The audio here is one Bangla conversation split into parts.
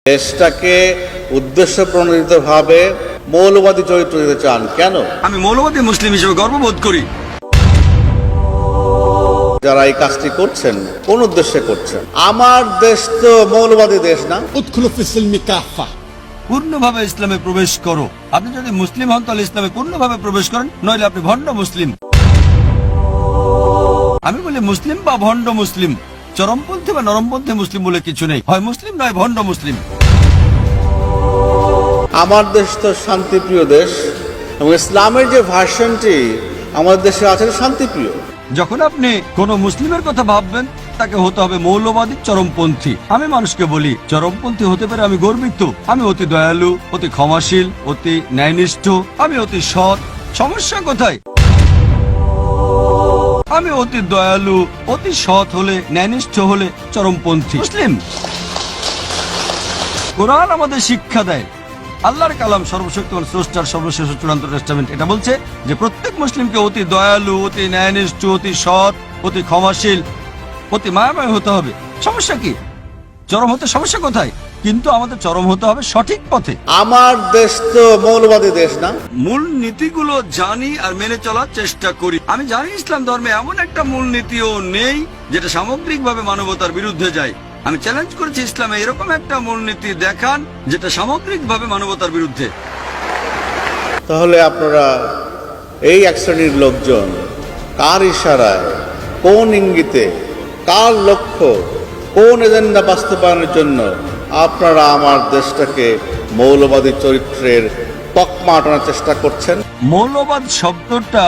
দেশটাকে উদ্দেশ্য প্রণোদিত ভাবে মৌলবাদী চরিত্র দিতে চান কেন? আমি মৌলবাদী মুসলিম হিসেবে গর্ববোধ করি। যারা এই কাজটি করছেন কোন উদ্দেশ্যে করছেন? আমার দেশ তো মৌলবাদী দেশ না। উদখুলু ফিস-সিলমি কাফা, পূর্ণভাবে ইসলামে প্রবেশ করো। আপনি যদি মুসলিম হন তাহলে ইসলামে পূর্ণভাবে প্রবেশ করেন, নইলে আপনি ভণ্ড মুসলিম। আমি বলি মুসলিম বা ভণ্ড মুসলিম, চরমপন্থী বা নরমপন্থী মুসলিম বলে কিছু নেই। হয় মুসলিম নয় ভণ্ড মুসলিম। আমার দেশ তো শান্তিপ্রিয় দেশ এবং ইসলামের যে ভার্সনটি আমাদের দেশে আছে শান্তিপ্রিয়। যখন আপনি কোন মুসলিমের কথা ভাববেন তাকে হতে হবে মৌলবাদী চরমপন্থী। আমি মানুষকে বলি চরমপন্থী হতে পারে আমি গর্বিত। আমি অতি দয়ালু, অতি ক্ষমাশীল, অতি ন্যায়নিষ্ঠ, আমি অতি সৎ। সমস্যা কোথায়? আমি অতি দয়ালু, অতি সৎ হলে, ন্যায়নিষ্ঠ হলে চরমপন্থী মুসলিম। কোরআন আমাদের শিক্ষা দেয়, আল্লাহর কালাম সর্বশক্তিমান স্রষ্টার সর্বশেষ চূড়ান্ত টেস্টামেন্ট এটা বলছে যে প্রত্যেক মুসলিমকে অতি দয়ালু, অতি ন্যায়নিষ্ঠ, অতি সৎ, অতি ক্ষমাশীল, অতি মায়াময় হতে হবে। সমস্যা কি? চরম হতে সমস্যা কোথায়? কিন্তু আমাদের চরম হতে হবে সঠিক পথে। আমার দেশ তো মৌলবাদী দেশ না। মূল নীতিগুলো জানি আর মেনে চলার চেষ্টা করি। আমি জানি ইসলাম ধর্মে এমন একটা মূল নীতিও নেই যেটা সামগ্রিকভাবে মানবতার বিরুদ্ধে যায়। আমি চ্যালেঞ্জ করেছি ইসলামে এরকম একটা মূলনীতি দেখান যেটা সামগ্রিকভাবে মানবতার বিরুদ্ধে। তাহলে আপনারা এই এক শ্রেণীর লোকজন কার ইশারায়, কোন ইঙ্গিতে, কার লক্ষ্য, কোন এজেন্ডা বাস্তবায়নের জন্য আপনারা আমার দেশটাকে মৌলবাদী চরিত্রের তকমা আটানোর চেষ্টা করছেন? মৌলবাদ শব্দটা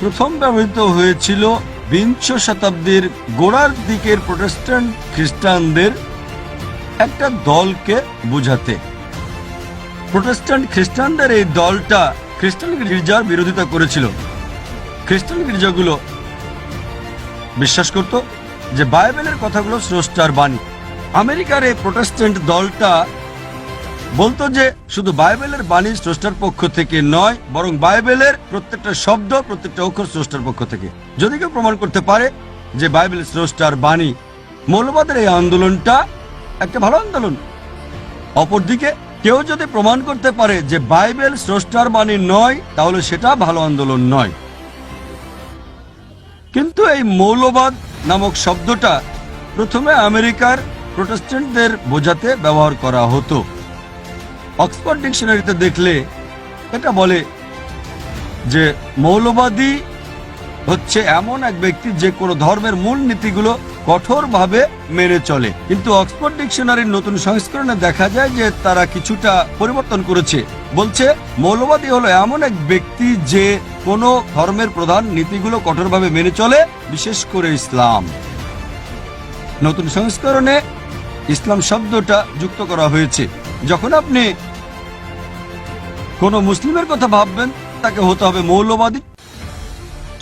প্রথম ব্যবহৃত হয়েছিল বিংশ শতাব্দীর গোড়ার দিকের প্রোটেস্ট্যান্ট খ্রিস্টানদের একটা দলকে বোঝাতে। প্রোটেস্ট্যান্ট খ্রিস্টানদের এই দলটা খ্রিস্টান গির্জার বিরোধিতা করেছিল। খ্রিস্টান গির্জাগুলো বিশ্বাস করত যে বাইবেলের কথাগুলো স্রষ্টার বাণী। আমেরিকার এই প্রোটেস্ট্যান্ট দলটা বলতো যে শুধু বাইবেলের বাণী স্রষ্টার পক্ষ থেকে নয়, বরং বাইবেলের প্রত্যেকটা শব্দ, প্রত্যেকটা অক্ষর স্রষ্টার পক্ষ থেকে। যদি কেউ প্রমাণ করতে পারে যে বাইবেল স্রষ্টার বাণী, মৌলবাদের এই আন্দোলনটা একটা ভালো আন্দোলন। অপরদিকে কেউ যদি প্রমাণ করতে পারে যে বাইবেল স্রষ্টার বাণী নয়, তাহলে সেটা ভালো আন্দোলন নয়। কিন্তু এই মৌলবাদ নামক শব্দটা প্রথমে আমেরিকার প্রোটেস্ট্যান্টদের বোঝাতে ব্যবহার করা হতো। অক্সফোর্ড ডিকশনারিতে দেখলে এটা বলে যে মৌলবাদী হচ্ছে এমন এক ব্যক্তি যে কোনো ধর্মের মূল নীতিগুলো কঠোরভাবে মেনে চলে। কিন্তু অক্সফোর্ড ডিকশনারির নতুন সংস্করণে দেখা যায় যে তারা কিছুটা পরিবর্তন করেছে। বলছে মৌলবাদী হলো এমন এক ব্যক্তি যে কোনো ধর্মের প্রধান নীতিগুলো কঠোরভাবে মেনে চলে, বিশেষ করে ইসলাম। নতুন সংস্করণে ইসলাম শব্দটা যুক্ত করা হয়েছে। যখন আপনি কোন মুসলিমের কথা ভাববেন তাকে হতে হবে মৌলবাদী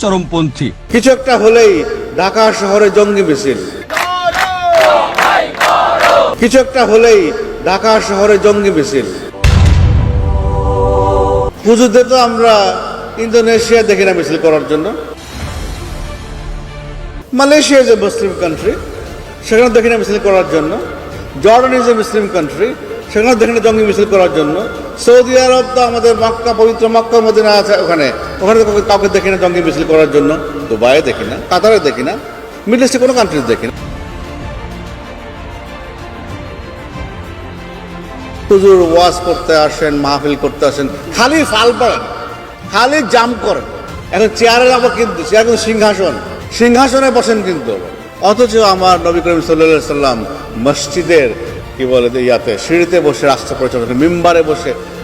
চরমপন্থী। কিছু একটা হলেই ঢাকা শহরে জঙ্গি মিছিল, কিছু একটা হলেই ঢাকা শহরে জঙ্গি মিছিল। পুজোতে তো আমরা ইন্দোনেশিয়া দেখি না মিছিল করার জন্য। Malaysia is a Muslim country, সেখানে দেখি না মিছিল করার জন্য। Jordan is a Muslim country, সেখানে দেখি না জঙ্গি মিছিল করার জন্য। সৌদি আরব তো আমাদের মক্কা, পবিত্র মক্কা মদিনা আছে, ওখানে তো কাউকে দেখি না জঙ্গি মিছিল করার জন্য। দুবাইয়ে দেখি না, কাতারে দেখি না, মিডল ইস্টে কোনো কান্ট্রিজ দেখি না। হুজুর ওয়াজ করতে আসেন, মাহফিল করতে আসেন, খালি ফাল পড়েন, খালি জাম করেন। এখন চেয়ারে যাবো কিন্তু চেয়ার কিন্তু সিংহাসনে বসেন কিন্তু। অথচ আমার নবী করিম সাল্লাল্লাহু আলাইহি সাল্লাম মসজিদের কি বলে ইয়াতে সিঁড়িতে বসে রাষ্ট্র পরিচালনা করেন,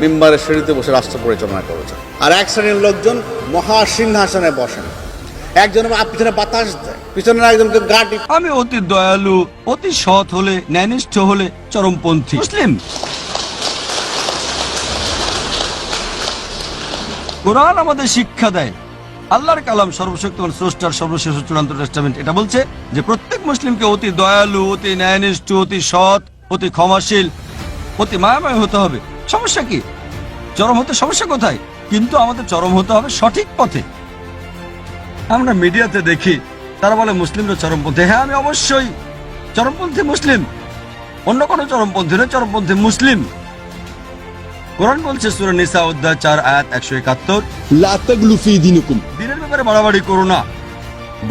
মিম্বারে সিঁড়িতে বসে রাষ্ট্র পরিচালনা করেছেন। আর এক শ্রেণীর লোকজন মহাসিংহাসনে বসেন, একজন পিছনে বাতাস দেয়, পিছনে একজনকে গাড়ি। আমি অতি দয়ালু, অতি সৎ হলে, ন্যায়নিষ্ঠ হলে চরমপন্থী মুসলিম। কোরআন আমাদের শিক্ষা দেয়, আল্লাহর কালাম সর্বশক্তিমান স্রষ্টার সর্বশেষ চূড়ান্ত টেস্টামেন্ট এটা বলছে যে প্রত্যেক মুসলিমকে অতি দয়ালু, অতি ন্যায়নিষ্ঠ, অতি সৎ, অতি ক্ষমাশীল, অতি মায়াময় হতে হবে। সমস্যা কি? চরম হতে সমস্যা কোথায়? কিন্তু আমাদের চরম হতে হবে সঠিক পথে। আমরা মিডিয়াতে দেখি তারা বলে মুসলিমরা চরমপন্থী। হ্যাঁ, আমি অবশ্যই চরমপন্থী মুসলিম, অন্য কোনো চরমপন্থী নয়, চরমপন্থী মুসলিম। কোরআন বলছে সূরা নিসা অধ্যায় 4 আয়াত 171, لا تغلوا في دينكم দিনের ব্যাপারে বাড়াবাড়ি করো না।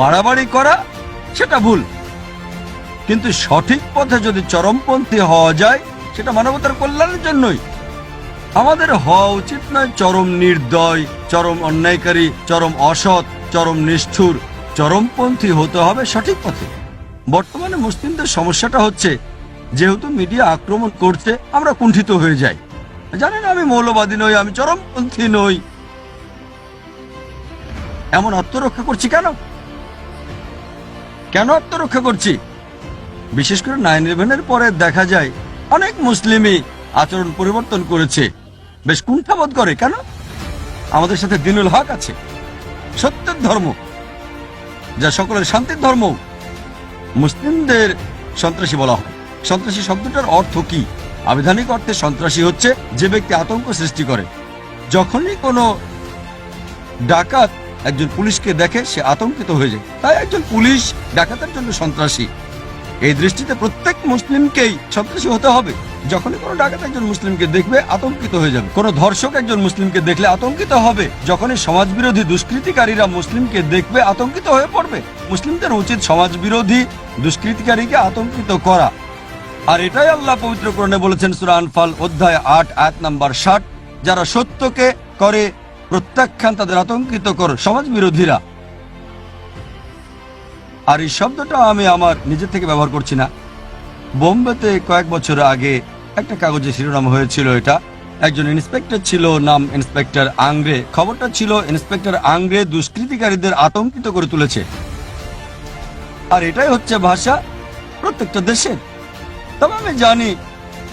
বাড়াবাড়ি করা সেটা ভুল, কিন্তু সঠিক পথে যদি চরমপন্থী হওয়া যায় সেটা মানবতার কল্যাণের জন্যই। আমাদের হওয়া উচিত নয় চরম নির্দয়, চরম অন্যায়কারী, চরম অসৎ, চরম নিষ্ঠুর। চরমপন্থী হতে হবে সঠিক পথে। বর্তমানে মুসলিমদের সমস্যাটা হচ্ছে, যেহেতু মিডিয়া আক্রমণ করছে আমরা কুণ্ঠিত হয়ে যাই। জানেন, আমি মৌলবাদী নই, আমি চরমপন্থী নই, এমন আত্মরক্ষা করছি কেন? কেন আত্মরক্ষা করছি? বিশেষ করে 9/11-এর পরে দেখা যায় অনেক মুসলিমই আচরণ পরিবর্তন করেছে, বেশ কুণ্ঠাবোধ করে। কেন? আমাদের সাথে দ্বীনুল হক আছে, সত্যের ধর্ম, যা সকলের শান্তির ধর্ম। মুসলিমদের সন্ত্রাসী বলা হয়। সন্ত্রাসী শব্দটার অর্থ কি? আবিধানিক অর্থে সন্ত্রাসী হচ্ছে যে ব্যক্তি আতঙ্ক সৃষ্টি করে। যখনই কোনো ডাকাত একজন পুলিশকে দেখে সে আতঙ্কিত হয়ে যায়, তাই একজন পুলিশ ডাকাতের জন্য সন্ত্রাসী। এই দৃষ্টিতে প্রত্যেক মুসলিমকেই সন্ত্রাসী হতে হবে। যখনই কোনো ডাকাত একজন মুসলিমকে দেখবে আতঙ্কিত হয়ে যাবে। কোনো ধর্ষক একজন মুসলিমকে দেখলে আতঙ্কিত হবে। যখনই সমাজবিরোধী দুষ্কৃতিকারীরা মুসলিমকে দেখবে আতঙ্কিত হয়ে পড়বে। মুসলিমদের উচিত সমাজবিরোধী দুষ্কৃতিকারীকে আতঙ্কিত করা। আর এটাই আল্লাহ পবিত্র কোরআনে বলেছেন সূরা আনফাল অধ্যায় 8 আয়াত নাম্বার 60, যারা সত্যকে করে প্রত্যাখ্যান তাদের আতঙ্কিত কর সমাজ বিরোধীরা। আর এই শব্দটা আমি আমার নিজে থেকে ব্যবহার করছি না। বোম্বেতে কয়েক বছর আগে একটা কাগজে শিরোনাম হয়েছিল, এটা একজন ইন্সপেক্টর ছিল, নাম ইন্সপেক্টর আংরে। খবরটা ছিল ইন্সপেক্টর আংরে দুষ্কৃতিকারীদের আতঙ্কিত করে তুলেছে। আর এটাই হচ্ছে ভাষা প্রত্যেকটা দেশের। তবে আমি জানি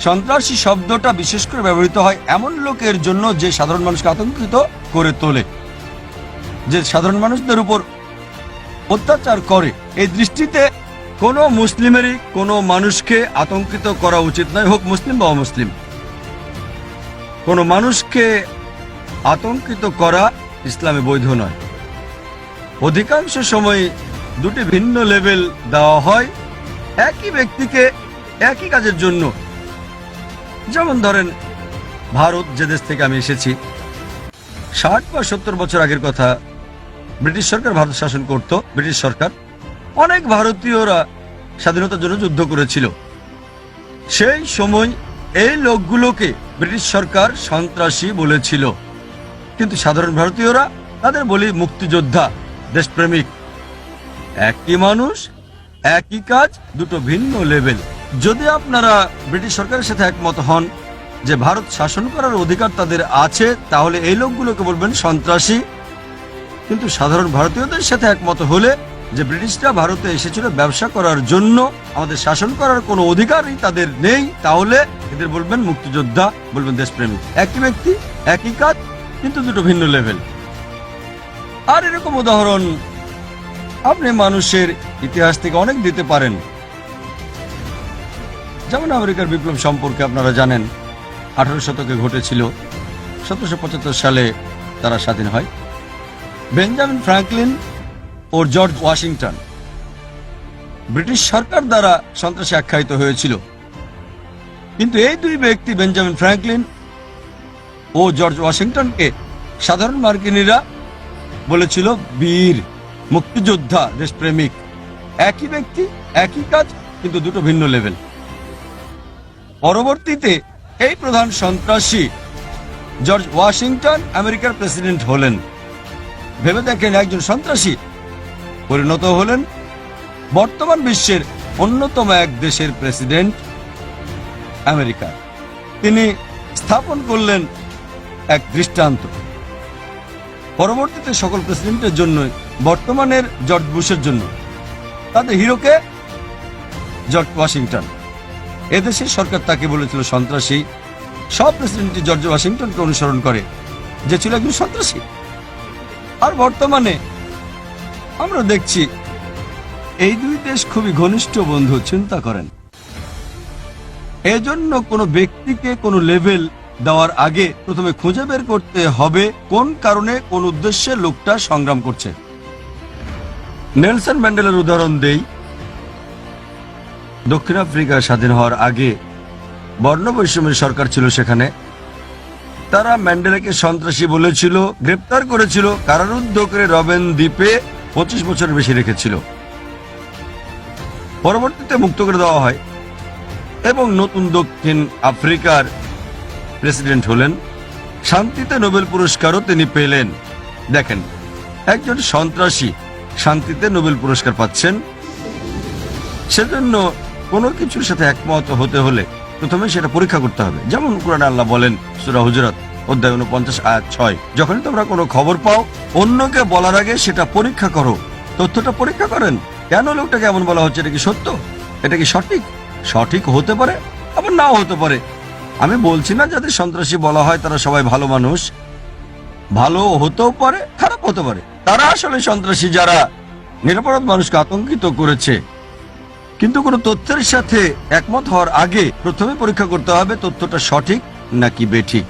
সন্ত্রাসী শব্দটা বিশেষ করে ব্যবহৃত হয় এমন লোকের জন্য যে সাধারণ মানুষকে আতঙ্কিত করে তোলে, যে সাধারণ মানুষদের উপর অত্যাচার করে। এই দৃষ্টিতে কোনো মুসলিমেরই কোনো মানুষকে আতঙ্কিত করা উচিত নয়, হোক মুসলিম বা অমুসলিম। কোনো মানুষকে আতঙ্কিত করা ইসলামে বৈধ নয়। অধিকাংশ সময় দুটি ভিন্ন লেভেল দেওয়া হয় একই ব্যক্তিকে একই কাজের জন্য। যেমন ধরেন, ভারত যে দেশ থেকে আমি এসেছি, 60 বা 70 বছর আগের কথা, ব্রিটিশ সরকার ভারত শাসন করত। ব্রিটিশ সরকার, অনেক ভারতীয়রা স্বাধীনতার জন্য যুদ্ধ করেছিল। সেই সময় এই লোকগুলোকে ব্রিটিশ সরকার সন্ত্রাসী বলেছিল, কিন্তু সাধারণ ভারতীয়রা তাদের বলি মুক্তিযোদ্ধা, দেশপ্রেমিক। একই মানুষ, একই কাজ, দুটো ভিন্ন লেভেল। যদি আপনারা ব্রিটিশ সরকারের সাথে একমত হন যে ভারত শাসন করার অধিকার তাদের আছে, তাহলে এই লোকগুলোকে বলবেন সন্ত্রাসী। কিন্তু সাধারণ ভারতীয়দের সাথে একমত হলে যে ব্রিটিশরা ভারতে এসেছিল ব্যবসা করার জন্য, আমাদের শাসন করার কোনো অধিকারই তাদের নেই, তাহলে এদের বলবেন মুক্তিযোদ্ধা, বলবেন দেশপ্রেমিক। একই ব্যক্তি, একই কাজ, কিন্তু দুটো ভিন্ন লেভেল। আর এরকম উদাহরণ আপনি মানুষের ইতিহাস থেকে অনেক দিতে পারেন। যেমন আমেরিকার বিপ্লব সম্পর্কে আপনারা জানেন, 18 শতকে ঘটেছিল। 1775 সালে তারা স্বাধীন হয়। বেঞ্জামিন ফ্রাঙ্কলিন ও জর্জ ওয়াশিংটন ব্রিটিশ সরকার দ্বারা সন্ত্রাসী আখ্যায়িত হয়েছিল, কিন্তু এই দুই ব্যক্তি, বেঞ্জামিন ফ্রাঙ্কলিন ও জর্জ ওয়াশিংটনকে সাধারণ মার্কিনীরা বলেছিল বীর, মুক্তিযোদ্ধা, দেশপ্রেমিক। একই ব্যক্তি, একই কাজ, কিন্তু দুটো ভিন্ন লেভেল। পরবর্তীতে এই প্রধান সন্ত্রাসী জর্জ ওয়াশিংটন আমেরিকার প্রেসিডেন্ট হলেন। ভেবে দেখেন, একজন সন্ত্রাসী পরিণত হলেন বর্তমান বিশ্বের অন্যতম এক দেশের প্রেসিডেন্ট, আমেরিকা। তিনি স্থাপন করলেন এক দৃষ্টান্ত। পরবর্তীতে সকল প্রেসিডেন্টের জন্য, বর্তমানের জর্জ বুশের জন্য তাদের হিরোকে জর্জ ওয়াশিংটন। এদেশের সরকার তাকে বলেছিল সন্ত্রাসী। সব প্রেসিডেন্টই জর্জ ওয়াশিংটনকে অনুসরণ করে, যে ছিল একজন সন্ত্রাসী। আর বর্তমানে আমরা দেখছি এই দুই দেশ খুবই ঘনিষ্ঠ বন্ধু। চিন্তা করেন, এজন্য কোনো ব্যক্তিকে কোনো লেভেল দেওয়ার আগে প্রথমে খুঁজে বের করতে হবে কোন কারণে, কোন উদ্দেশ্যে লোকটা সংগ্রাম করছে। নেলসন ম্যান্ডেলার উদাহরণ দেই। দক্ষিণ আফ্রিকা স্বাধীন হওয়ার আগে বর্ণবৈষম্যের সরকার ছিল সেখানে। তারা ম্যান্ডেলাকে সন্ত্রাসী বলেছিল, গ্রেপ্তার করেছিল, কারারুদ্ধ করে রবেন দ্বীপে 25 বছরের বেশি রেখেছিল। পরবর্তীতে মুক্ত করে দেওয়া হয় এবং নতুন দক্ষিণ আফ্রিকার প্রেসিডেন্ট হলেন। শান্তিতে নোবেল পুরস্কারও তিনি পেলেন। দেখেন, একজন সন্ত্রাসী শান্তিতে নোবেল পুরস্কার পাচ্ছেন। সেজন্য কোনো কিছুর সাথে একমত হতে হলে প্রথমে সেটা পরীক্ষা করতে হবে। যেমন কুরআনে আল্লাহ বলেন, সূরা হুজুরাত অধ্যায় 49 আয়াত 6, যখনই তোমরা কোনো খবর পাও অন্যকে বলার আগে সেটা পরীক্ষা করো। তথ্যটা পরীক্ষা করেন, কেন লোকটাকে এমন বলা হচ্ছে, এটা কি সত্য, এটা কি সঠিক? সঠিক হতে পারে, আবার নাও হতে পারে। আমি বলছি না যাদের সন্ত্রাসী বলা হয় তারা সবাই ভালো মানুষ, ভালো হতেও পারে, খারাপ হতে পারে। তারা আসলে সন্ত্রাসী যারা নিরপরাধ মানুষকে আতঙ্কিত করেছে। কিন্তু কোনো তথ্যের সাথে একমত হওয়ার আগে প্রথমে পরীক্ষা করতে হবে তথ্যটা সঠিক নাকি বেঠিক।